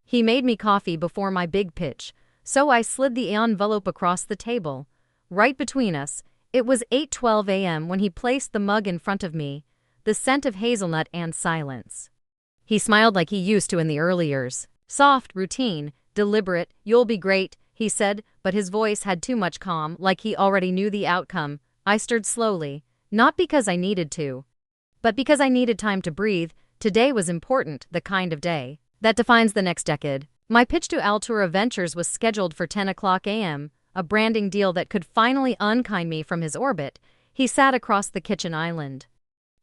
He made me coffee before my big pitch, so I slid the envelope across the table. Right between us, it was 8:12 a.m. when he placed the mug in front of me, the scent of hazelnut and silence. He smiled like he used to in the early years. Soft, routine, deliberate. "You'll be great," he said, but his voice had too much calm, like he already knew the outcome. I stirred slowly, not because I needed to, but because I needed time to breathe. Today was important, the kind of day that defines the next decade. My pitch to Altura Ventures was scheduled for 10 o'clock a.m., a branding deal that could finally unkind me from his orbit. He sat across the kitchen island,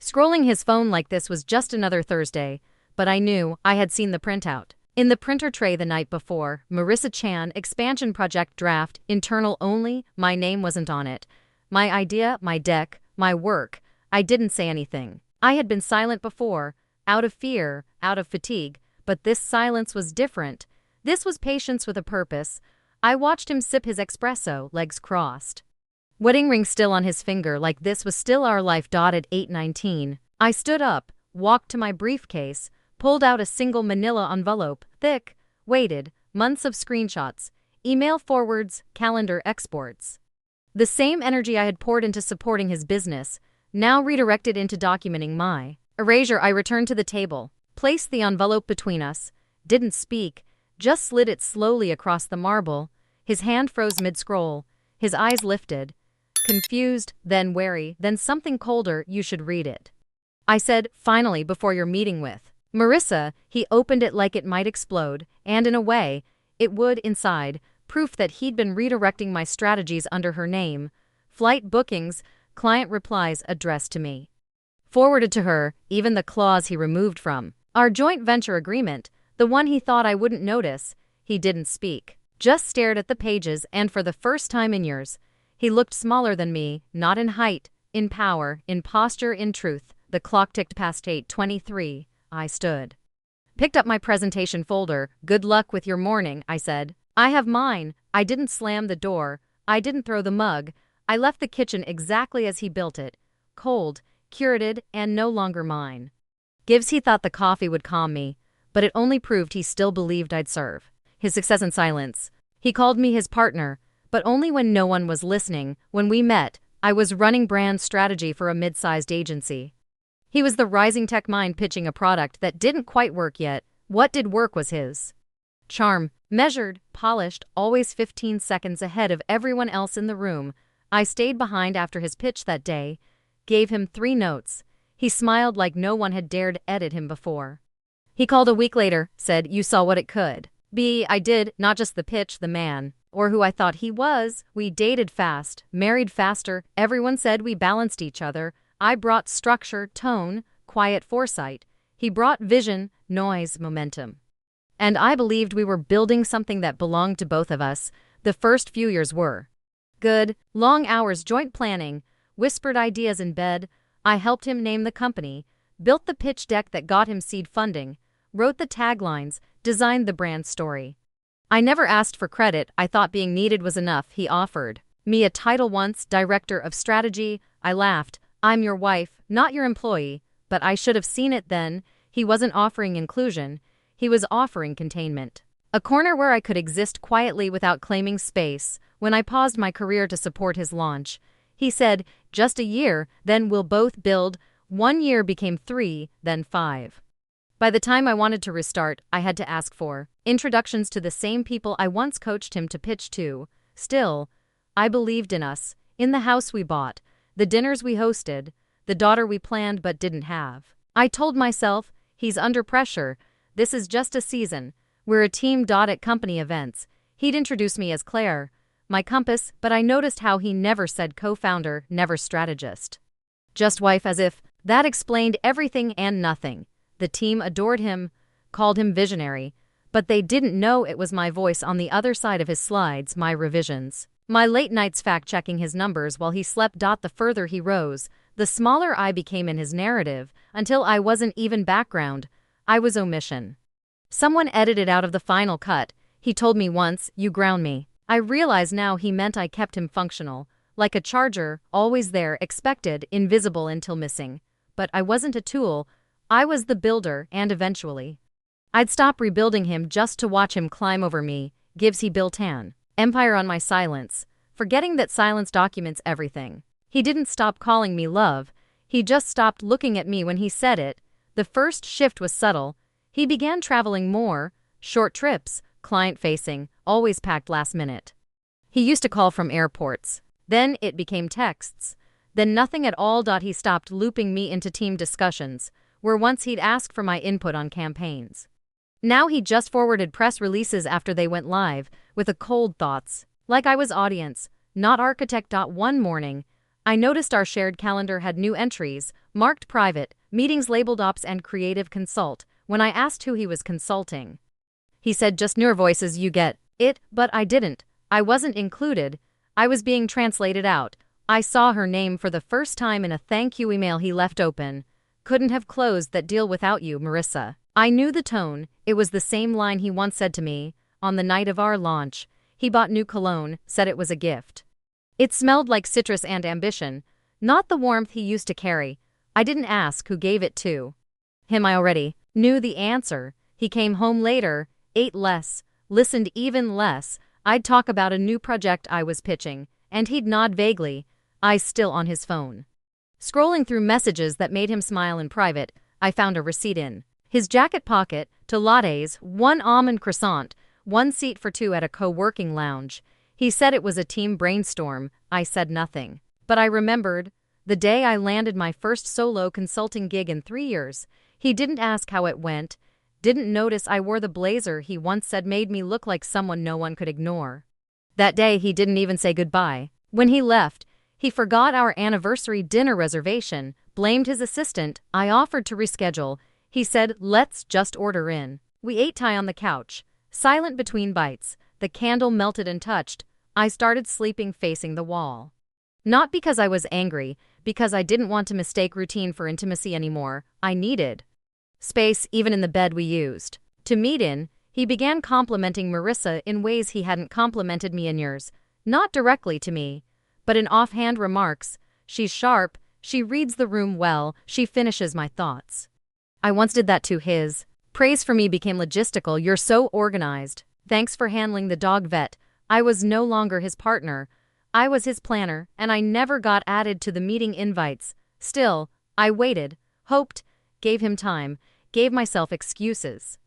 scrolling his phone like this was just another Thursday, but I knew I had seen the printout. In the printer tray the night before, Marissa Chan, expansion project draft, internal only, my name wasn't on it. My idea, my deck, my work. I didn't say anything. I had been silent before, out of fear, out of fatigue, but this silence was different. This was patience with a purpose. I watched him sip his espresso, legs crossed, wedding ring still on his finger, like this was still our life. At 8:19, I stood up, walked to my briefcase, pulled out a single manila envelope, thick, weighted, months of screenshots, email forwards, calendar exports. The same energy I had poured into supporting his business, now redirected into documenting my erasure. I returned to the table, placed the envelope between us, didn't speak, just slid it slowly across the marble. His hand froze mid-scroll, his eyes lifted, confused, then wary, then something colder. "You should read it," I said, finally, "before your meeting with Marissa." He opened it like it might explode, and in a way, it would inside, proof that he'd been redirecting my strategies under her name. Flight bookings, client replies addressed to me, forwarded to her, even the clause he removed from our joint venture agreement, the one he thought I wouldn't notice. He didn't speak, just stared at the pages, and for the first time in years, he looked smaller than me, not in height, in power, in posture, in truth. The clock ticked past 8:23. I stood, picked up my presentation folder. "Good luck with your morning," I said. "I have mine." I didn't slam the door. I didn't throw the mug. I left the kitchen exactly as he built it, cold, curated, and no longer mine. Gibbs, he thought the coffee would calm me, but it only proved he still believed I'd serve his success in silence. He called me his partner, but only when no one was listening. When we met, I was running brand strategy for a mid-sized agency. He was the rising tech mind pitching a product that didn't quite work yet. What did work was his charm, measured, polished, always 15 seconds ahead of everyone else in the room. I stayed behind after his pitch that day, gave him 3 notes. He smiled like no one had dared edit him before. He called a week later, said, "You saw what it could be." I did, not just the pitch, the man, or who I thought he was. We dated fast, married faster. Everyone said we balanced each other. I brought structure, tone, quiet foresight. He brought vision, noise, momentum. And I believed we were building something that belonged to both of us. The first few years were good, long hours, joint planning, whispered ideas in bed. I helped him name the company, built the pitch deck that got him seed funding, wrote the taglines, designed the brand story. I never asked for credit. I thought being needed was enough. He offered me a title once, Director of Strategy. I laughed. "I'm your wife, not your employee." But I should have seen it then. He wasn't offering inclusion. He was offering containment. A corner where I could exist quietly without claiming space. When I paused my career to support his launch, he said, "Just a year, then we'll both build." 1 year became 3, then 5. By the time I wanted to restart, I had to ask for introductions to the same people I once coached him to pitch to. Still, I believed in us, in the house we bought, the dinners we hosted, the daughter we planned but didn't have. I told myself, he's under pressure. This is just a season. We're a team. At company events, he'd introduce me as Claire, my compass, but I noticed how he never said co-founder, never strategist. Just wife, as if that explained everything and nothing. The team adored him, called him visionary, but they didn't know it was my voice on the other side of his slides, my revisions, my late nights fact-checking his numbers while he slept. The further he rose, the smaller I became in his narrative, until I wasn't even background. I was omission. Someone edited out of the final cut. He told me once, "You ground me." I realize now he meant I kept him functional, like a charger, always there, expected, invisible until missing. But I wasn't a tool. I was the builder, and eventually, I'd stop rebuilding him just to watch him climb over me, gives he built an empire on my silence, forgetting that silence documents everything. He didn't stop calling me love, he just stopped looking at me when he said it. The first shift was subtle. He began traveling more, short trips, client-facing, always packed last minute. He used to call from airports. Then it became texts. Then nothing at all. He stopped looping me into team discussions, where once he'd ask for my input on campaigns. Now he just forwarded press releases after they went live, with a cold thoughts, like I was audience, not architect. One morning, I noticed our shared calendar had new entries, marked private, meetings labeled ops and creative consult. When I asked who he was consulting, he said just newer voices, you get it, but I didn't. I wasn't included. I was being translated out. I saw her name for the first time in a thank you email he left open. Couldn't have closed that deal without you, Marissa. I knew the tone. It was the same line he once said to me on the night of our launch. He bought new cologne, said it was a gift. It smelled like citrus and ambition, not the warmth he used to carry. I didn't ask who gave it to him. I already knew the answer. He came home later, ate less, listened even less. I'd talk about a new project I was pitching, and he'd nod vaguely, eyes still on his phone. Scrolling through messages that made him smile in private, I found a receipt in his jacket pocket, to lattes, 1 almond croissant, 1 seat for 2 at a co-working lounge. He said it was a team brainstorm. I said nothing. But I remembered the day I landed my first solo consulting gig in 3 years. He didn't ask how it went, didn't notice I wore the blazer he once said made me look like someone no one could ignore. That day he didn't even say goodbye. When he left, he forgot our anniversary dinner reservation, blamed his assistant. I offered to reschedule. He said, let's just order in. We ate Thai on the couch, silent between bites. The candle melted and touched. I started sleeping facing the wall. Not because I was angry, because I didn't want to mistake routine for intimacy anymore. I needed space, even in the bed we used to meet in. He began complimenting Marissa in ways he hadn't complimented me in years. Not directly to me, but in offhand remarks. She's sharp, she reads the room well, she finishes my thoughts. I once did that to his. Praise for me became logistical. You're so organized. Thanks for handling the dog vet. I was no longer his partner. I was his planner, and I never got added to the meeting invites. Still, I waited, hoped, gave him time, gave myself excuses.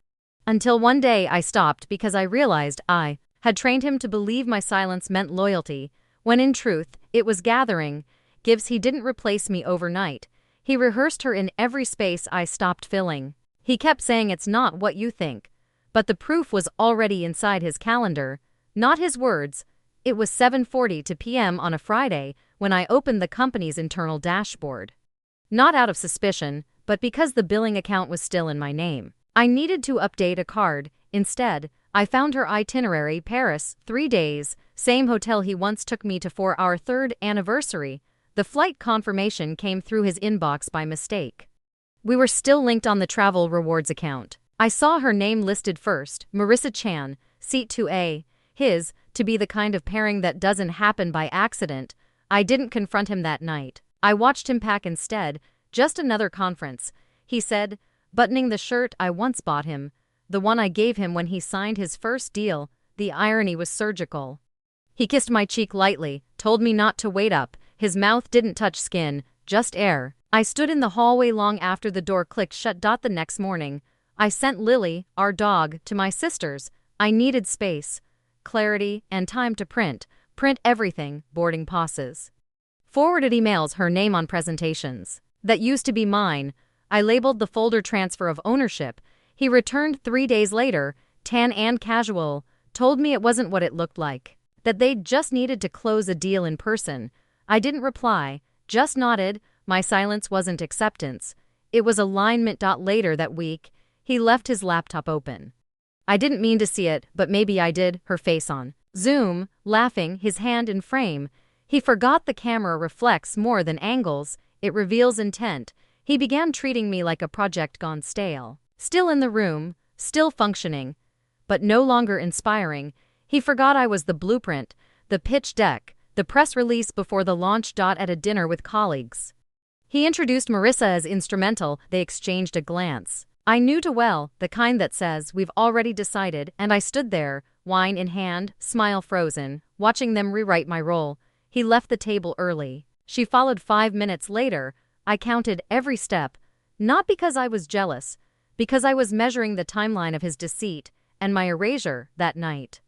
Until one day I stopped because I realized I had trained him to believe my silence meant loyalty, when in truth, it was gathering gifts. He didn't replace me overnight. He rehearsed her in every space I stopped filling. He kept saying it's not what you think. But the proof was already inside his calendar, not his words. It was 7:40 p.m. on a Friday when I opened the company's internal dashboard. Not out of suspicion, but because the billing account was still in my name. I needed to update a card. Instead, I found her itinerary: Paris, 3 days, same hotel he once took me to for our 3rd anniversary. The flight confirmation came through his inbox by mistake. We were still linked on the travel rewards account. I saw her name listed first, Marissa Chan, seat 2A, his, to be the kind of pairing that doesn't happen by accident. I didn't confront him that night. I watched him pack instead. Just another conference, he said, buttoning the shirt I once bought him, the one I gave him when he signed his first deal. The irony was surgical. He kissed my cheek lightly, told me not to wait up. His mouth didn't touch skin, just air. I stood in the hallway long after the door clicked shut. The next morning, I sent Lily, our dog, to my sister's. I needed space, clarity, and time to print everything, boarding passes. Forwarded emails, her name on presentations that used to be mine. I labeled the folder transfer of ownership. He returned 3 days later, tan and casual, told me it wasn't what it looked like, that they just needed to close a deal in person. I didn't reply, just nodded. My silence wasn't acceptance. It was alignment. Later that week, he left his laptop open. I didn't mean to see it, but maybe I did. Her face on Zoom, laughing, his hand in frame. He forgot the camera reflects more than angles, it reveals intent. He began treating me like a project gone stale. Still in the room, still functioning, but no longer inspiring. He forgot I was the blueprint, the pitch deck, the press release before the launch. At a dinner with colleagues, he introduced Marissa as instrumental. They exchanged a glance. I knew too well, the kind that says, "We've already decided," and I stood there, wine in hand, smile frozen, watching them rewrite my role. He left the table early. She followed 5 minutes later. I counted every step, not because I was jealous, because I was measuring the timeline of his deceit and my erasure that night.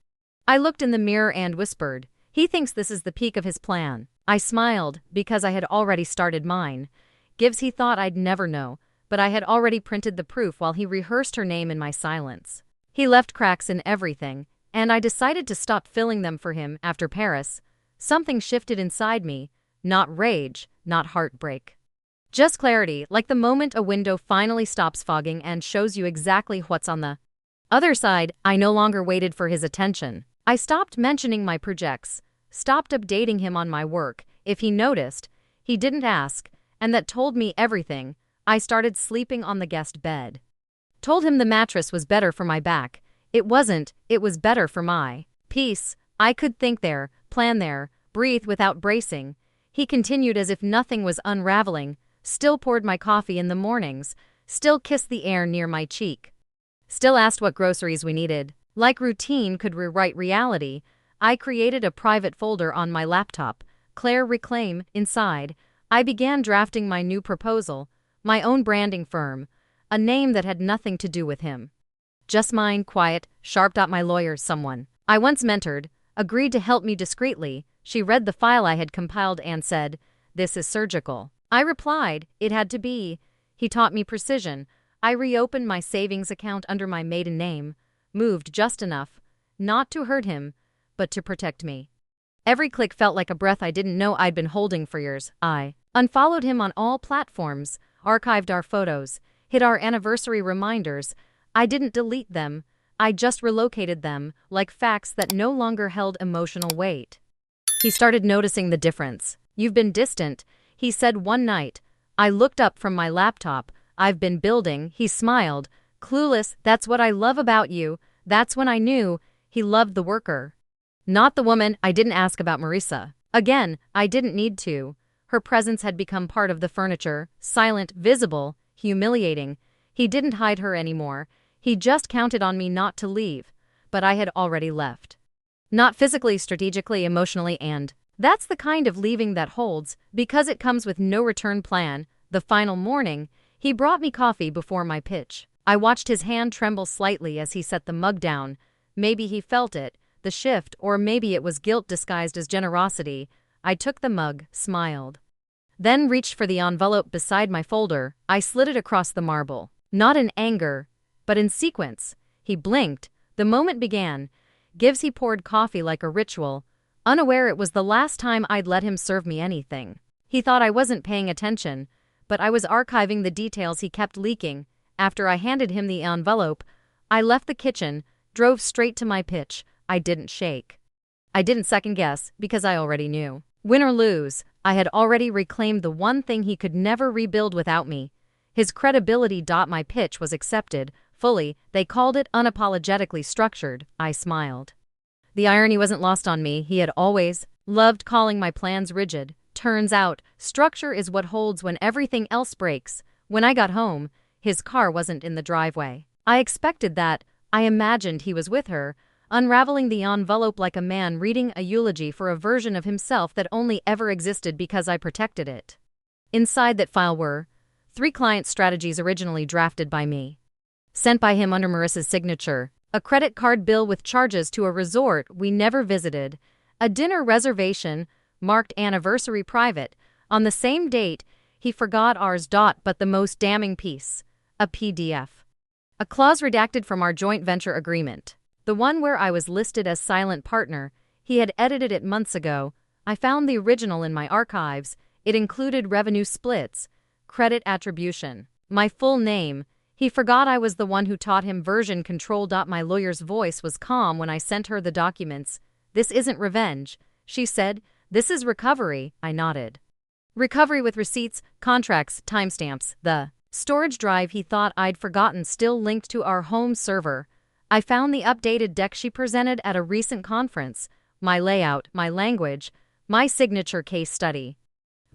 I looked in the mirror and whispered, "He thinks this is the peak of his plan." I smiled, because I had already started mine. Gives he thought I'd never know, but I had already printed the proof while he rehearsed her name in my silence. He left cracks in everything, and I decided to stop filling them for him after Paris. Something shifted inside me, not rage, not heartbreak. Just clarity, like the moment a window finally stops fogging and shows you exactly what's on the other side. I no longer waited for his attention. I stopped mentioning my projects, stopped updating him on my work. If he noticed, he didn't ask, and that told me everything. I started sleeping on the guest bed. Told him the mattress was better for my back. It wasn't, it was better for my peace. I could think there, plan there, breathe without bracing. He continued as if nothing was unraveling, still poured my coffee in the mornings, still kissed the air near my cheek, still asked what groceries we needed. Like routine could rewrite reality, I created a private folder on my laptop, Claire Reclaim. Inside, I began drafting my new proposal, my own branding firm, a name that had nothing to do with him. Just mine, quiet, sharp. My lawyer, someone I once mentored, agreed to help me discreetly. She read the file I had compiled and said, "This is surgical." I replied, "It had to be." He taught me precision. I reopened my savings account under my maiden name, moved just enough, not to hurt him, but to protect me. Every click felt like a breath I didn't know I'd been holding for years. I unfollowed him on all platforms, archived our photos, hid our anniversary reminders. I didn't delete them, I just relocated them, like facts that no longer held emotional weight. He started noticing the difference. "You've been distant," he said one night. I looked up from my laptop. "I've been building," he smiled. "Clueless, that's what I love about you." That's when I knew he loved the worker, not the woman. I didn't ask about Marissa. Again, I didn't need to. Her presence had become part of the furniture, silent, visible, humiliating. He didn't hide her anymore. He just counted on me not to leave. But I had already left. Not physically, strategically, emotionally, and that's the kind of leaving that holds, because it comes with no return plan. The final morning, he brought me coffee before my pitch. I watched his hand tremble slightly as he set the mug down. Maybe he felt it, the shift, or maybe it was guilt disguised as generosity. I took the mug, smiled, then reached for the envelope beside my folder. I slid it across the marble, not in anger, but in sequence. He blinked. The moment began. Gives he poured coffee like a ritual, unaware it was the last time I'd let him serve me anything. He thought I wasn't paying attention, but I was archiving the details he kept leaking. After I handed him the envelope, I left the kitchen, drove straight to my pitch. I didn't shake. I didn't second guess, because I already knew. Win or lose, I had already reclaimed the one thing he could never rebuild without me. His credibility. My pitch was accepted, fully. They called it unapologetically structured. I smiled. The irony wasn't lost on me. He had always loved calling my plans rigid. Turns out, structure is what holds when everything else breaks. When I got home, his car wasn't in the driveway. I expected that. I imagined he was with her, unraveling the envelope like a man reading a eulogy for a version of himself that only ever existed because I protected it. Inside that file were 3 client strategies originally drafted by me, sent by him under Marissa's signature, a credit card bill with charges to a resort we never visited, a dinner reservation marked anniversary private. On the same date, he forgot ours. But the most damning piece, a PDF. A clause redacted from our joint venture agreement. The one where I was listed as silent partner. He had edited it months ago. I found the original in my archives. It included revenue splits, credit attribution, my full name. He forgot I was the one who taught him version control. My lawyer's voice was calm when I sent her the documents. "This isn't revenge," she said. "This is recovery." I nodded. Recovery with receipts, contracts, timestamps. The storage drive he thought I'd forgotten still linked to our home server. I found the updated deck she presented at a recent conference. My layout, my language, my signature case study.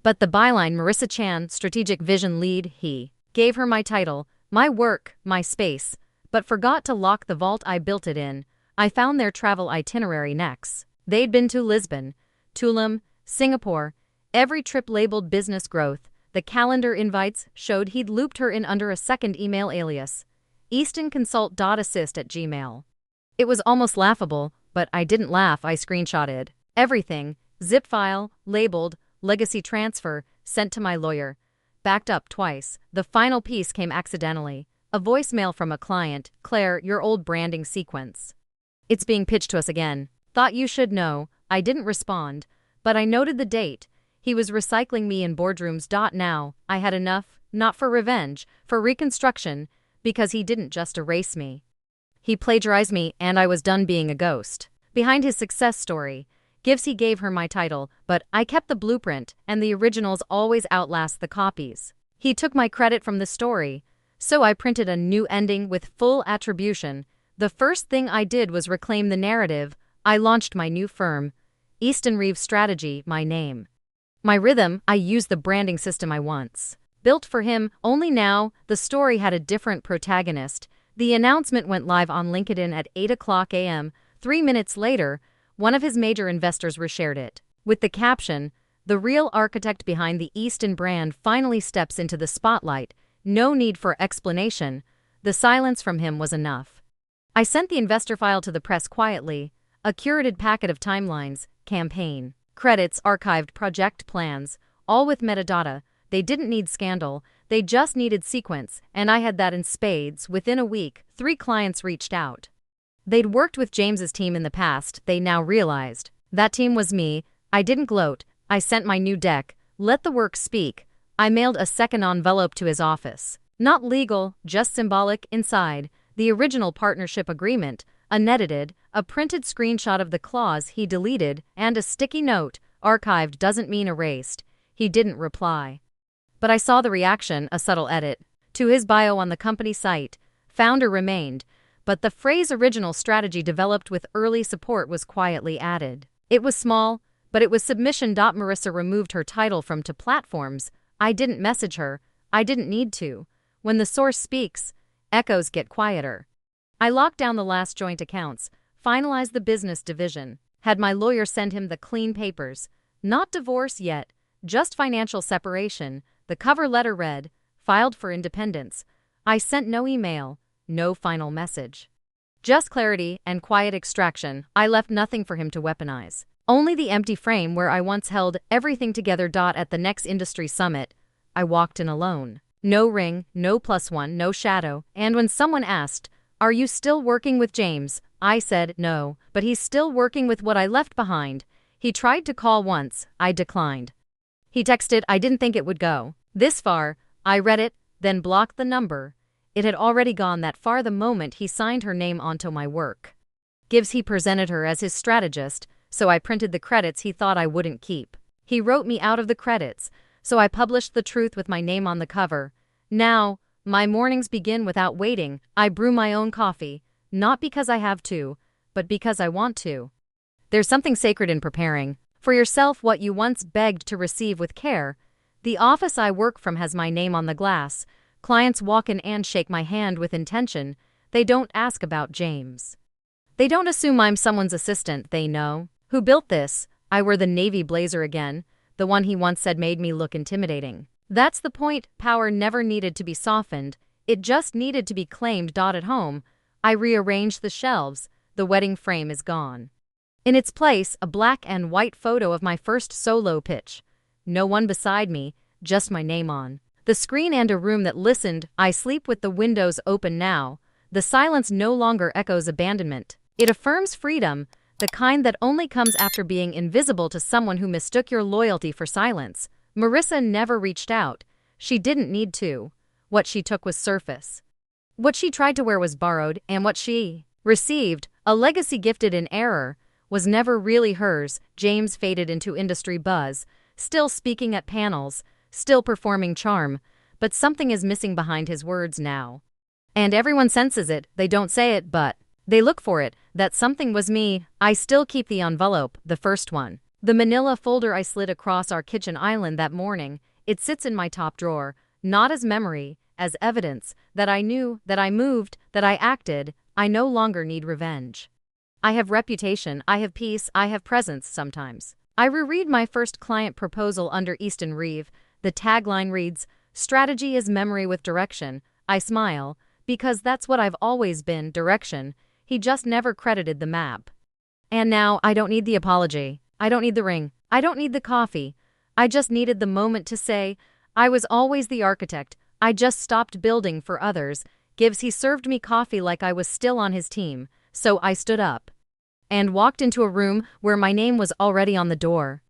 But the byline, Marissa Chan, strategic vision lead, he gave her my title, My work, my space, but forgot to lock the vault I built it in. I found their travel itinerary next. They'd been to Lisbon, Tulum, Singapore, every trip labeled business growth. The calendar invites showed he'd looped her in under a second email alias, eastonconsult.assist@gmail. It was almost laughable, but I didn't laugh. I screenshotted everything, zip file, labeled, legacy transfer, sent to my lawyer. Backed up twice. The final piece came accidentally. A voicemail from a client, Claire, your old branding sequence. It's being pitched to us again. Thought you should know. I didn't respond, but I noted the date. He was recycling me in boardrooms. Now, I had enough, not for revenge, for reconstruction, because he didn't just erase me. He plagiarized me, and I was done being a ghost. Behind his success story, he gave her my title, but I kept the blueprint, and the originals always outlast the copies. He took my credit from the story, so I printed a new ending with full attribution. The first thing I did was reclaim the narrative. I launched my new firm, Easton Reeves Strategy, my name. My rhythm, I used the branding system I once built for him, only now, the story had a different protagonist. The announcement went live on LinkedIn at 8:00 a.m. 3 minutes later, one of his major investors reshared it. With the caption, "The real architect behind the Easton brand finally steps into the spotlight. No need for explanation." The silence from him was enough. I sent the investor file to the press quietly, a curated packet of timelines, campaign credits, archived project plans, all with metadata. They didn't need scandal, they just needed sequence, and I had that in spades. Within a week, 3 clients reached out. They'd worked with James's team in the past. They now realized that team was me. I didn't gloat. I sent my new deck, let the work speak. I mailed a second envelope to his office. Not legal, just symbolic. Inside, the original partnership agreement, unedited, a printed screenshot of the clause he deleted, and a sticky note, "Archived doesn't mean erased." He didn't reply. But I saw the reaction, a subtle edit to his bio on the company site. Founder remained, but the phrase "original strategy developed with early support" was quietly added. It was small, but it was submission. Marissa removed her title from "to platforms." I didn't message her. I didn't need to. When the source speaks, echoes get quieter. I locked down the last joint accounts, finalized the business division, had my lawyer send him the clean papers. Not divorce yet, just financial separation. The cover letter read, "Filed for independence." I sent no email, no final message. Just clarity and quiet extraction. I left nothing for him to weaponize. Only the empty frame where I once held everything together. At the next industry summit, I walked in alone. No ring, no +1, no shadow. And when someone asked, "Are you still working with James?" I said, "No, but he's still working with what I left behind." He tried to call once. I declined. He texted. I didn't think it would go this far. I read it, then blocked the number. It had already gone that far the moment he signed her name onto my work. He presented her as his strategist, so I printed the credits he thought I wouldn't keep. He wrote me out of the credits, so I published the truth with my name on the cover. Now, my mornings begin without waiting. I brew my own coffee, not because I have to, but because I want to. There's something sacred in preparing for yourself what you once begged to receive with care. The office I work from has my name on the glass. Clients walk in and shake my hand with intention. They don't ask about James. They don't assume I'm someone's assistant. They know who built this. I wear the navy blazer again, the one he once said made me look intimidating. That's the point. Power never needed to be softened. It just needed to be claimed. At home, I rearranged the shelves. The wedding frame is gone. In its place, a black and white photo of my first solo pitch. No one beside me, just my name on the screen and a room that listened. I sleep with the windows open now. The silence no longer echoes abandonment. It affirms freedom, the kind that only comes after being invisible to someone who mistook your loyalty for silence. Marissa never reached out. She didn't need to. What she took was surface. What she tried to wear was borrowed, and what she received, a legacy gifted in error, was never really hers. James faded into industry buzz, still speaking at panels, still performing charm, but something is missing behind his words now. And everyone senses it. They don't say it, but they look for it. That something was me. I still keep the envelope, the first one. The manila folder I slid across our kitchen island that morning. It sits in my top drawer, not as memory, as evidence that I knew, that I moved, that I acted. I no longer need revenge. I have reputation, I have peace, I have presence sometimes. I reread my first client proposal under Easton Reeve. The tagline reads, "Strategy is memory with direction." I smile, because that's what I've always been, direction. He just never credited the map. And now, I don't need the apology. I don't need the ring. I don't need the coffee. I just needed the moment to say, I was always the architect. I just stopped building for others. Gibbs, he served me coffee like I was still on his team, so I stood up and walked into a room where my name was already on the door.